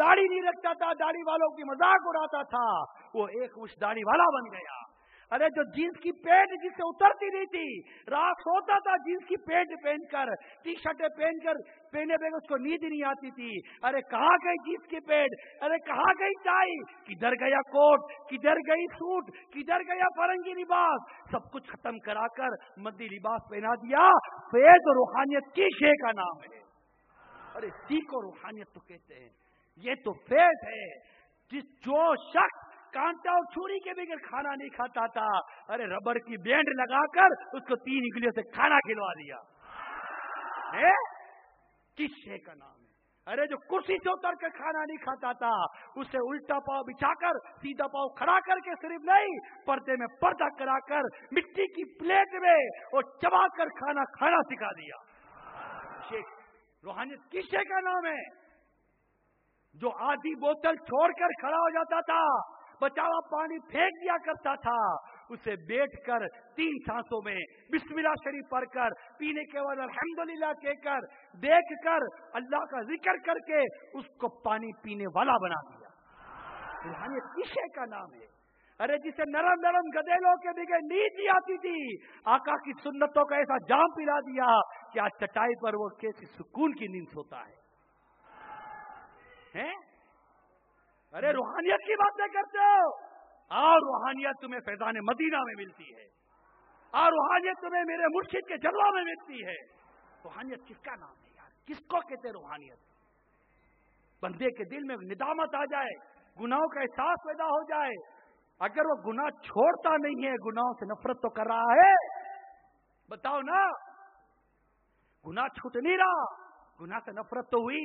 दाढ़ी नहीं रखता था, दाढ़ी वालों की मजाक उड़ाता था, वो एक मुश्त दाढ़ी वाला बन गया। अरे जो जींस की पैंट जिससे उतरती नहीं थी, रात सोता था जींस की पैंट पहनकर, टी शर्टें पहनकर, पहने बगैर उसको नींद नहीं आती थी। अरे कहाँ गई जींस की पैंट, अरे कहाँ गई टाई, किधर गया कोट, किधर गई सूट, किधर गया फरंगी लिबास, सब कुछ खत्म कराकर मद्दी लिबास पहना दिया। फैज़ रूहानियत की शे का नाम है। अरे सीखो रूहानियत तो कहते हैं, ये तो फैज़ है। जो शख्स कांटा और छुरी के बगैर खाना नहीं खाता था, अरे रबड़ की बैंड लगाकर उसको 3 उंगलियों से खाना खिलवा दिया है। किस शे का नाम है? अरे जो कुर्सी से उतर कर खाना नहीं खाता था, उसे उल्टा पाव बिछाकर सीधा पाव खड़ा करके सिर्फ नहीं, पर्दे में पर्दा कराकर मिट्टी की प्लेट में और चबाकर खाना खाना सिखा दिया। शेख रूहानियत किस शे का नाम है? जो आधी बोतल छोड़कर खड़ा हो जाता था, बचावा पानी फेंक दिया करता था, उसे बैठकर 3 सांसों में बिस्मिल्लाह शरीफ पढ़कर, पीने के बाद अल्हम्दुलिल्लाह कहकर, देखकर, अल्लाह का जिक्र करके उसको पानी पीने वाला बना दिया। रूहानियत किस शे का नाम है? अरे जिसे नरम नरम गदेलों के बगैर नींद नहीं आती थी, आका की सुन्नतों का ऐसा जाम पिला दिया कि आज चटाई पर वो कैसी सुकून की नींद सोता है? अरे रूहानियत की बातें करते हो, और रूहानियत तुम्हें फैजान मदीना में मिलती है, और रूहानियत तुम्हें मेरे मुर्शिद के जलवा में मिलती है। रूहानियत किसका नाम है यार? किसको कहते हैं रूहानियत? बंदे के दिल में निदामत आ जाए, गुनाहों का एहसास पैदा हो जाए। अगर वो गुनाह छोड़ता नहीं है, गुनाहों से नफरत तो कर रहा है। बताओ ना, गुनाह छूट नहीं रहा, गुनाह से नफरत तो हुई।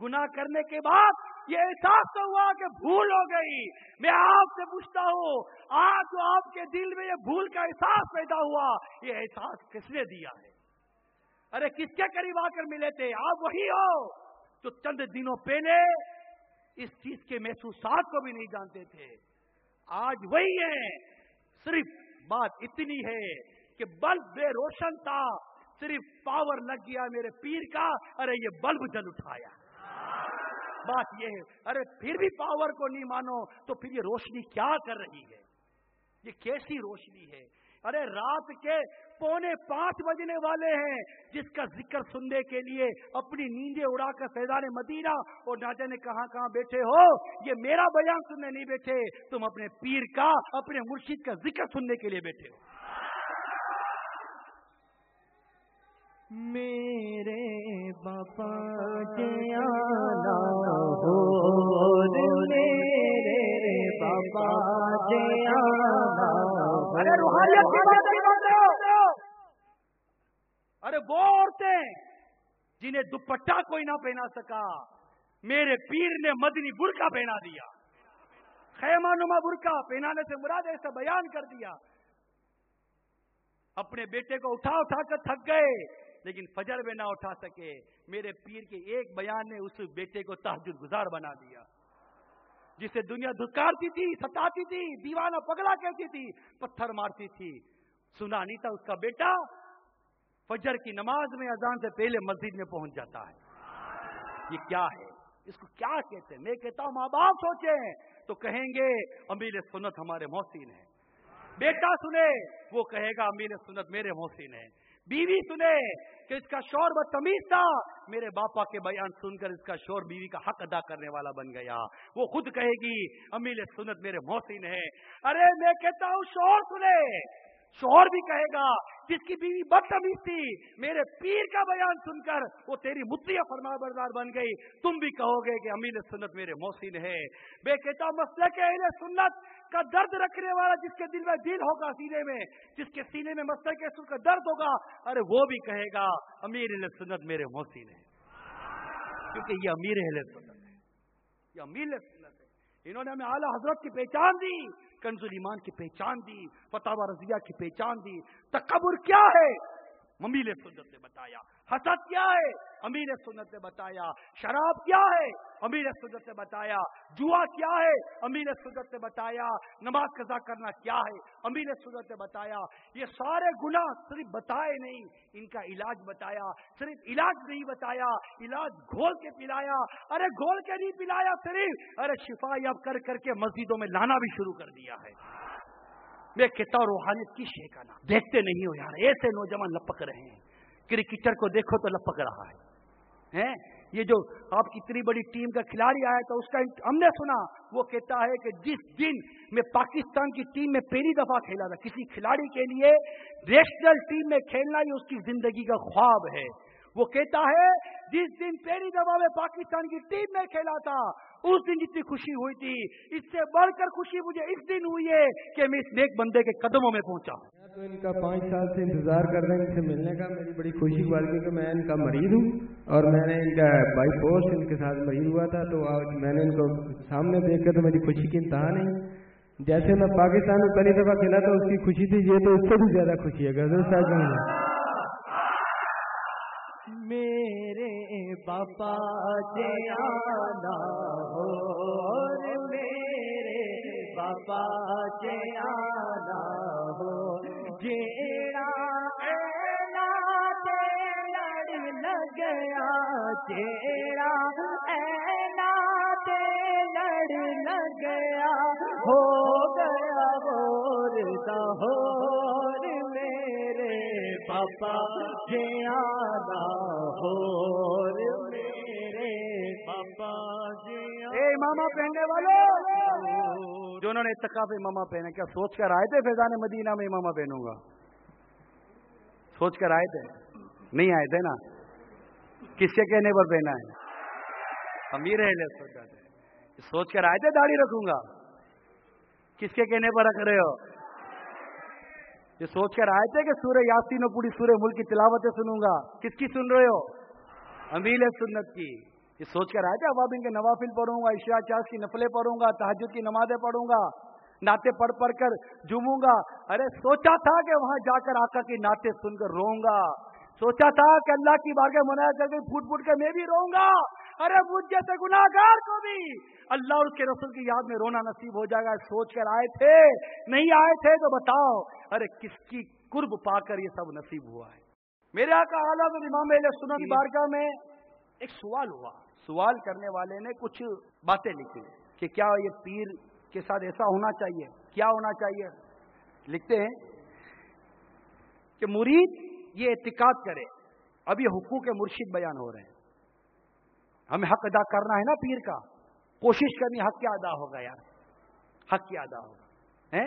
गुनाह करने के बाद ये एहसास तो हुआ कि भूल हो गई। मैं आपसे पूछता हूँ, आज जो आपके दिल में ये भूल का एहसास पैदा हुआ, ये एहसास किसने दिया है? अरे किसके करीब आकर मिले थे? आप वही हो जो चंद दिनों पहले इस चीज के महसूसात को भी नहीं जानते थे। आज वही है, सिर्फ बात इतनी है कि बल्ब बेरोशन था, सिर्फ पावर लग गया मेरे पीर का, अरे ये बल्ब जल उठाया। बात ये है। अरे फिर भी पावर को नहीं मानो तो फिर ये रोशनी क्या कर रही है? ये कैसी रोशनी है? अरे रात के 4:45 बजने वाले हैं, जिसका जिक्र सुनने के लिए अपनी नींदें उड़ाकर फैजान मदीना और ना जाने कहां कहां बैठे हो। ये मेरा बयान सुनने नहीं बैठे, तुम अपने पीर का, अपने मुर्शिद का जिक्र सुनने के लिए बैठे हो। मेरे बाबा जयाना हो, मेरे बाबा जयाना। अरे रूहानियत की बातें करते हो। अरे वो औरतें जिन्हें दुपट्टा कोई ना पहना सका, मेरे पीर ने मदनी बुर्का पहना दिया। खैमानुमा बुर्का पहनाने से मुराद ऐसा बयान कर दिया। अपने बेटे को उठा उठा कर थक गए, लेकिन फजर में ना उठा सके। मेरे पीर के एक बयान ने उस बेटे को तहज्जुद गुजार बना दिया। जिसे दुनिया धुतकारती थी, सताती थी, दीवाना पगला कहती थी, पत्थर मारती थी, सुना नहीं था उसका बेटा फजर की नमाज में अजान से पहले मस्जिद में पहुंच जाता है। ये क्या है? इसको क्या कहते हैं? मैं कहता हूं माँ बाप सोचे तो कहेंगे अमीर सुन्नत हमारे मोहसिन है। बेटा सुने वो कहेगा अमीर सुन्नत मेरे मोहसिन है। बीवी सुने कि इसका शौहर बदतमीज था, मेरे बापा के बयान सुनकर इसका शौहर बीवी का हक अदा करने वाला बन गया, वो खुद कहेगी अमीर सुन्नत मेरे मोहसिन है। अरे मैं कहता हूं शौहर सुने, शौहर भी कहेगा जिसकी बीवी बदतमीज थी, मेरे पीर का बयान सुनकर वो तेरी मुत्तिया फरमाबरदार बन गई, तुम भी कहोगे कि अमीर सुन्नत मेरे मोहसिन है। मैं कहता हूं मसले के अहले सुन्नत का दर्द रखने वाला, जिसके दिल में दिल होगा सीने में, जिसके सीने में मसले के सुन का दर्द होगा, अरे वो भी कहेगा अमीर सुन्नत मेरे मोहसिन है, क्योंकि ये अमीर अहले सुन्नत है, ये अमीर सुन्नत है। इन्होंने हमें आला हजरत की पहचान दी, कंजुल ईमान की पहचान दी, फतावा रजिया की पहचान दी। तकब्बुर क्या है? अमीर सुन्नत ने बताया। हसद क्या है, अमीर सुन्नत ने बताया। शराब क्या है, अमीर सुन्नत ने बताया। जुआ क्या है, अमीर सुन्नत ने बताया। नमाज कज़ा करना क्या है, अमीर सुन्नत ने बताया। ये सारे गुनाह सिर्फ बताए नहीं, इनका इलाज बताया। सिर्फ इलाज नहीं बताया, इलाज घोल के पिलाया। अरे घोल के नहीं पिलाया सिर्फ, अरे शिफा याब कर करके मस्जिदों में लाना भी शुरू कर दिया है। मैं कहता हूं रूहानियत की शे का नाम देखते नहीं हो यार, ऐसे नौजवान लपक रहे हैं। क्रिकेटर को देखो तो लपक रहा है। ये जो आपकी इतनी बड़ी टीम का खिलाड़ी आया था, उसका हमने सुना, वो कहता है कि जिस दिन मैं पाकिस्तान की टीम में पहली दफा खेला था, किसी खिलाड़ी के लिए नेशनल टीम में खेलना ही उसकी जिंदगी का ख्वाब है। वो कहता है जिस दिन पहली दफा में पाकिस्तान की टीम में खेला था, उस दिन जितनी खुशी हुई थी, इससे बढ़कर खुशी मुझे इस दिन हुई है कि मैं इस नेक बंदे के कदमों में पहुंचा। तो इनका 5 साल से इंतजार कर रहे हैं इनसे मिलने का। मेरी बड़ी खुशी की बात है कि मैं इनका मरीज हूँ और मैंने इनका बाई फोर्स इनके साथ मरीज हुआ था, तो आज मैंने इनको सामने देख कर तो मेरी खुशी की इंतहा नहीं। जैसे मैं पाकिस्तान में पहली दफा खेला था उसकी खुशी थी, ये तो उससे भी ज्यादा खुशी है। गजल साहब मेरे बापा जयाना हो, मेरे बापा जयाना हो, जेड़ा ऐना ते लड़ लगया, जेड़ा ऐना ते लड़ लगया, हो गया होरदा होर मेरे बापा जयाना हो, मेरे बापा जयाना। मामा पहनने वालों, जो उन्होंने इत्तिकाफ इमामा पहने, क्या सोच कर आए थे फैजान मदीना में इमामा पहनूंगा? सोच कर आए थे? नहीं आए थे ना? किसके कहने पर पहना है? अमीर है ले सोच कर आए थे दाढ़ी रखूंगा? किसके कहने पर रख रहे हो? ये सोच कर आए थे कि सूरह यासीन और पूरी सूरह मुल्क की तिलावतें सुनूंगा? किसकी सुन रहे हो? अमीर सुन्नत की। ये सोच कर आए थे अवाबिन के नवाफिल पढ़ूंगा, इशा चास की नफलें पढ़ूंगा, तहज्जुद की नमाजें पढ़ूंगा, नाते पढ़ पढ़ कर झूमूंगा। अरे सोचा था कि वहां जाकर आका की नाते सुनकर रोऊंगा, सोचा था कि अल्लाह की बारगाह मुनाजात करके फूट फूट कर मैं भी रोऊंगा। अरे मुझ जैसे गुनाहगार को भी अल्लाह और उसके रसूल की याद में रोना नसीब हो जाएगा। सोच कर आए थे? नहीं आए थे तो बताओ, अरे किसकी कुर्ब पाकर ये सब नसीब हुआ है? मेरे आका आला इमाम अहले सुन्नत की बारगाह में एक सवाल हुआ। सवाल करने वाले ने कुछ बातें लिखी कि क्या ये पीर के साथ ऐसा होना चाहिए, क्या होना चाहिए। लिखते हैं कि मुरीद ये एतिकाद करे। अब ये हुकूक मुर्शिद बयान हो रहे हैं, हमें हक अदा करना है ना पीर का, कोशिश करनी हक क्या अदा होगा यार, हक क्या अदा होगा है।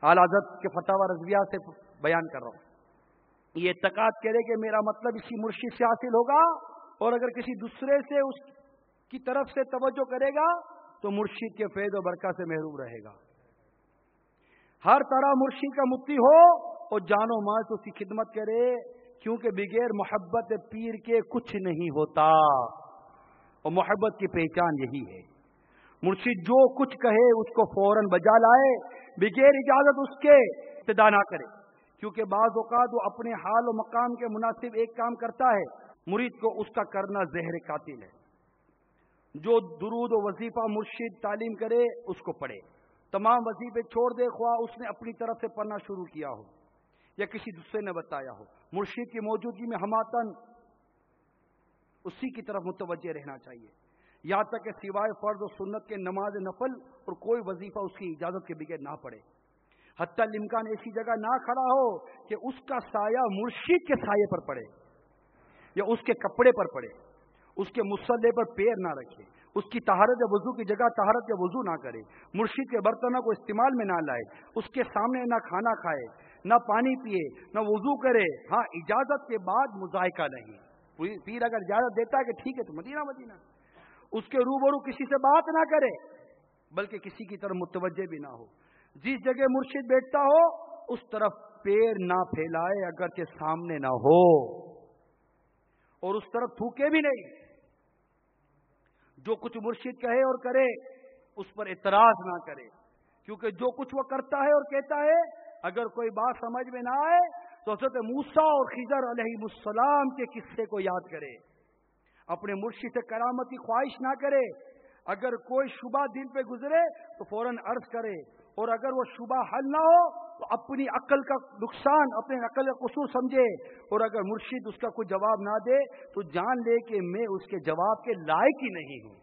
आला हज़रत के फतावा रज़विया से बयान कर रहा हूं। ये एतिकाद करे कि मेरा मतलब इसी मुर्शिद से हासिल होगा, और अगर किसी दूसरे से उसकी तरफ से तवज्जो करेगा तो मुर्शिद के फैज़ और बरकत से महरूम रहेगा। हर तरह मुर्शिद का मुक्ति हो और जानो माल से उसकी खिदमत करे, क्योंकि बगैर मोहब्बत पीर के कुछ नहीं होता, और मोहब्बत की पहचान यही है। मुर्शिद जो कुछ कहे उसको फौरन बजा लाए, बगैर इजाजत उसके इब्तिदा ना करे, क्योंकि बाज़ औक़ात वो अपने हाल और मकाम के मुनासिब एक काम करता है, मुरीद को उसका करना ज़हर कातिल है। जो दुरूद और वजीफा मुर्शिद तालीम करे उसको पढ़े, तमाम वजीफे छोड़ दे, ख्वाह उसने अपनी तरफ से पढ़ना शुरू किया हो या किसी दूसरे ने बताया हो। मुर्शिद की मौजूदगी में हमातन उसी की तरफ मुतवज्जे रहना चाहिए, यहाँ तक कि सिवाय फर्ज और सुन्नत के नमाज नफल और कोई वजीफा उसकी इजाजत के बगैर ना पढ़े। हत्ता लिम्कान ऐसी जगह ना खड़ा हो कि उसका साया मुर्शिद के साये पर पड़े या उसके कपड़े पर पड़े, उसके मुसल्ले पर पैर ना रखे, उसकी तहारत या वजू की जगह तहारत या वजू ना करे, मुर्शिद के बर्तनों को इस्तेमाल में ना लाए, उसके सामने ना खाना खाए, ना पानी पिए, ना वजू करे। हाँ, इजाजत के बाद मुजाहिका नहीं। पीर अगर इजाजत देता है कि ठीक है तो मदीना मदीना, उसके रूबरू किसी से बात ना करे, बल्कि किसी की तरफ मुतवज्जे भी ना हो। जिस जगह मुर्शिद बैठता हो उस तरफ पैर ना फैलाए अगरचे सामने ना हो, और उस तरफ थूके भी नहीं। जो कुछ मुर्शिद कहे और करे उस पर इतराज ना करे, क्योंकि जो कुछ वो करता है और कहता है अगर कोई बात समझ में ना आए تو حضرت موسیٰ اور خضر علیہم کے قصے کو یاد کرے، اپنے مرشد سے کرامت کی خواہش نہ کرے، اگر کوئی شبہ دل پہ گزرے تو فوراً عرض کرے، اور اگر وہ شبہ حل نہ ہو تو اپنی عقل کا نقصان، اپنے عقل کا قصور سمجھے، اور اگر مرشد اس کا کوئی جواب نہ دے تو جان لے کہ میں اس کے جواب کے لائق ہی نہیں ہوں۔